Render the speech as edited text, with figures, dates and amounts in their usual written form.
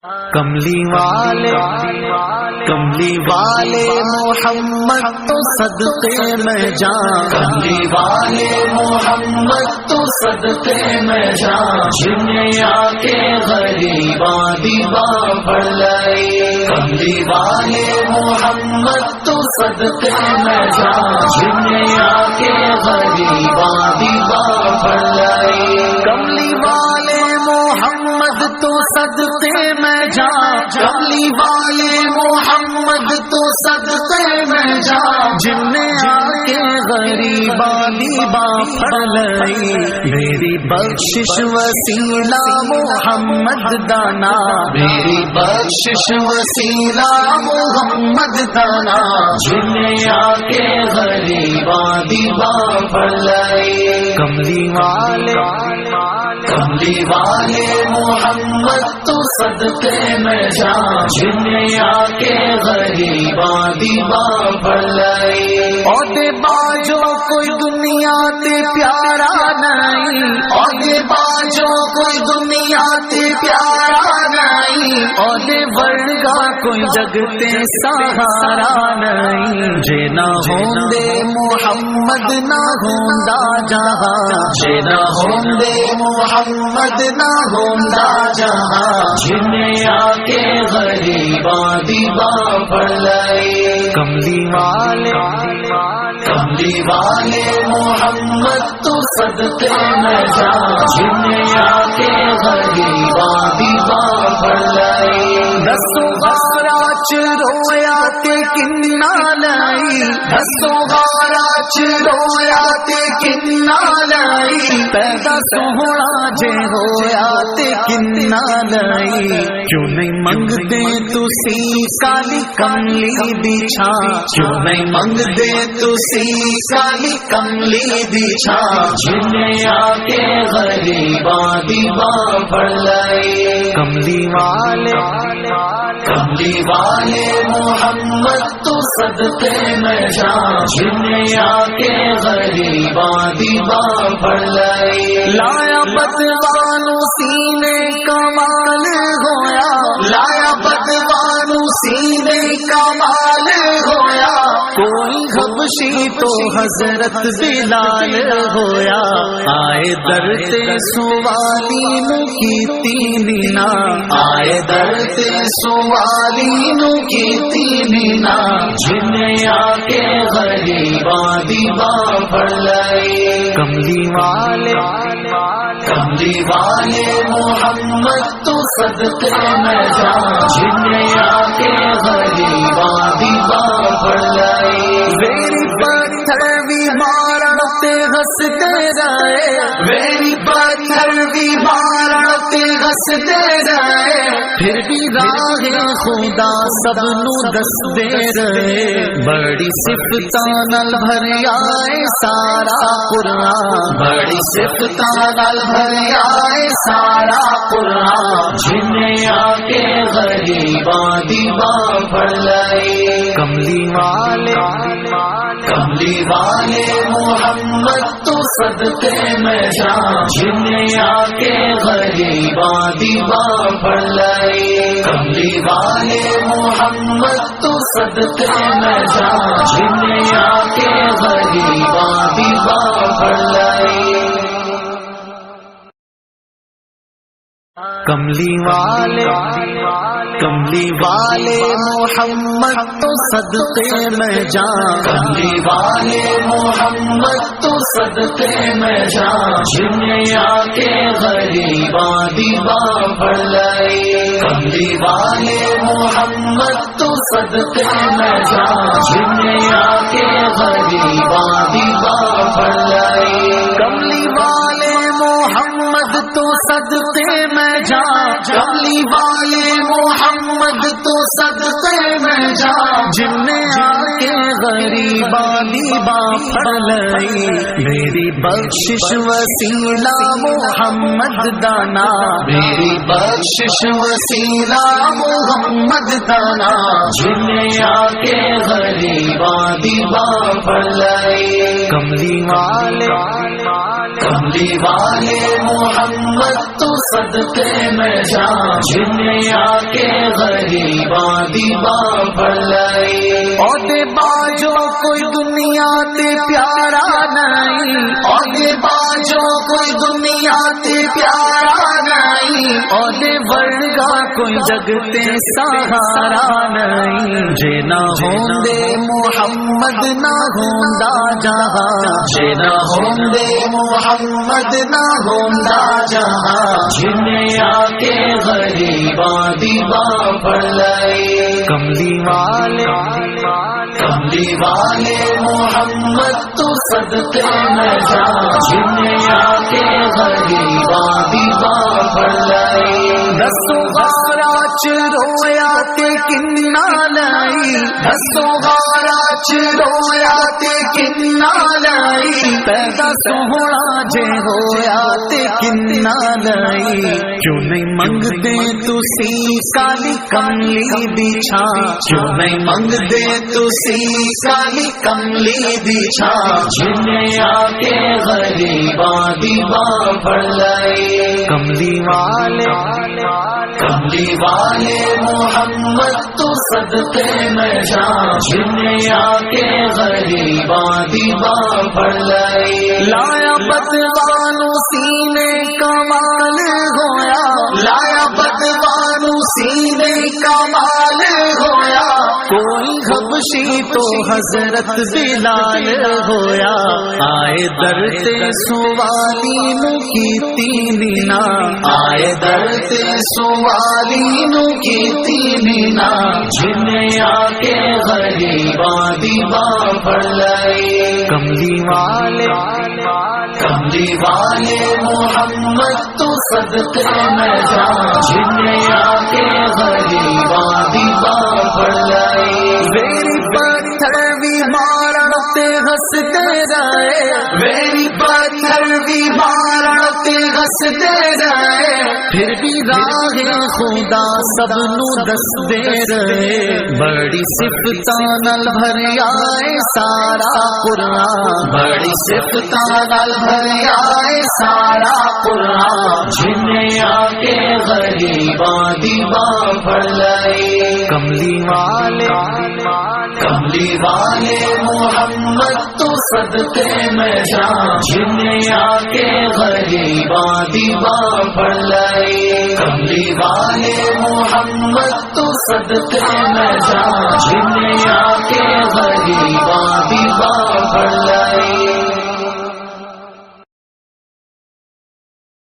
کملی والے محمد تو صدقے میں جان، کملی والے محمد تو صدقے میں جان، جنہیں آ کے غریباں دیواں پڑھ لائے۔ کملی والے محمد تو صدقے میں جان، جنہیں آ کے غریباں دیواں پڑھ لائے۔ کملی والے محمد تو صدقے میں جان، کملی والے محمد تو صدقے میں جان، جن نے آ کے غریباں دیواں پڑھ لئی۔ میری بخشش وسیلہ محمد دانا، میری بخشش وسیلہ محمد دانا، جنہیں آ کے غریباں دیواں پڑھ لائے۔ کملی والے محمد تو صدقے میں جان، جنہیں آ کے غریباں دیواں پڑھ لائے۔ عہدے باجو کوئی دنیا تے پیارا نہیں، عہدے باجو کوئی دنیا تے پیارا نہیں، عہدے ورگا کوئی جگ تے سہارا نہیں۔ جے نہ ہوندے محمد نہ ہوندا جہاں، جے نہ ہوندے محمد نہ ہوندا جہاں، جنہیں آ کے غریباں دیواں پڑھ لائے۔ کملی والے محمد تو صدقے میں جان، جنہیں آ کے غریباں دیواں پڑھ لائے۔ دسو غارا چ رویا تے کنا لائی، دسو غارا چ رویا تے کنا لائی، پیدا سوہنا جے ہویا تے کنا لائی۔ کیوں نہیں منگدے تسی کالی کملی دی چھاں، کیوں نہیں منگدے تسی کالی کملی دی چھاں، جنہیں آ کے غریباں دیواں پڑھ لائے۔ کملی والے محمد تو صدقے میں جان، جنہیں آ کے غریباں دیواں پڑھ لائے۔ لایا بدوانو سینے کمال ہویا، لایا بدوانو سینے کمال ہویا، کوئی حبشی تو حضرت بلال ہویا۔ آئے در تے سوالی نو کیتی نینا، آئے در تے سوالی نو کیتی نینا، جنہیں آ کے غریباں دیواں پڑھ لائے۔ کملی والے محمد تو صدقے میں جان، جنہیں آ کے غریباں دیواں پڑھ لائے۔ میری پتھر بھی مارن تے ہستے رہے، میری پتھر بھی مارن تے ہستے رہے، پھر بھی راہ خدا سب نو دسدے رہے۔ بڑی صفتاں نال بھریا اے سارا قرآن، بڑی صفتاں نال بھریا اے سارا قرآن، جنہیں آ کے غریباں دیواں پڑھ لائے۔ کملی والے محمد تو صدقے میں جان، جنہیں آ کے غریباں دیواں پڑھ لائے۔ کملی والے محمد تو صدقے میں جان، جنہیں آ کے غریباں دیواں پڑھ لائے۔ کملی والے محمد تو صدقے میں جان، کملی والے محمد تو صدقے میں جان، جنہیں آ کے غریباں دیواں پڑھ لائے۔ کملی والے محمد تو صدقے میں جان، جنہیں آ کے غریباں دیواں پڑھ لائے۔ کملی والے محمد تو صدقے میں جان، کملی والے محمد تو صدقے میں جان، جن نے آ کے غریباں دیواں پڑھ لئی۔ میری بخشش وسیلہ محمد دانا، میری بخشش وسیلہ محمد دانا، جنہیں آ کے غریباں دیواں پڑھ لائے۔ کملی والے محمد تو صدقے میں جان، جنہیں آ کے تے پیارا نہیں، اور باجو کوئی دنیا تے پیارا نہیں، اور ورگا کوئی جگتے سہارا نہیں، جے نہ ہوندے محمد نہ ہوندا جہاں، جے نہ ہوندے محمد نہ ہوندا جہاں، جنہیں آ کے غریباں دی باں پڑ لئی، کملی والے محمد تو صدقے میں جا، جنہیں آ کے غریباں دی باں پڑ لئی، دسو غارا چ رویا تے کنا لائی، دسو غارا چ رویا تے کنا لائی، پیدا سوہنا جے ہویا تے کنا لائی، کیوں نہیں منگدے تسی کالی کملی دی چھاں، کیوں نہیں منگدے تسی کالی کملی دی چھاں، جنہیں آ کے غریباں دی باں پڑ لئی، کملی والے محمد تو صدقے میں جا، جنہیں آ کے غریباں دی باں پڑ لئی، لایا بدوانو سینے کمال ہویا، لایا بدوانو سینے کمال ہویا، کوئی حبشی تو حضرت بلال ہویا، آئے در تے سوالی نو کیتی نینا، آئے در تے سوالی نو کیتی نینا، جنہیں آ کے غریباں دی باں پڑ لئی، کملی والے محمد تو صدقے میں جا، جنہیں آ کے غریباں دی باں پڑ لئی، میری پتھر بھی مارن تے ہستے رہے، میری پتھر بھی مارن تے ہستے رہے، پھر بھی راہ خدا سب نو دسدے رہے، بڑی صفتاں نال بھریا اے سارا قرآن، بڑی صفتاں نال بھریا اے سارا قرآن، جنہیں آ کے غریباں دی باں پڑ لئی، کملی والے محمد تو صدقے میں جا، جنہیں آ کے غریباں دی باں پڑ لئی، کملی والے محمد تو صدقے میں جا، جنہیں آ کے غریباں دی باں پڑ لئی۔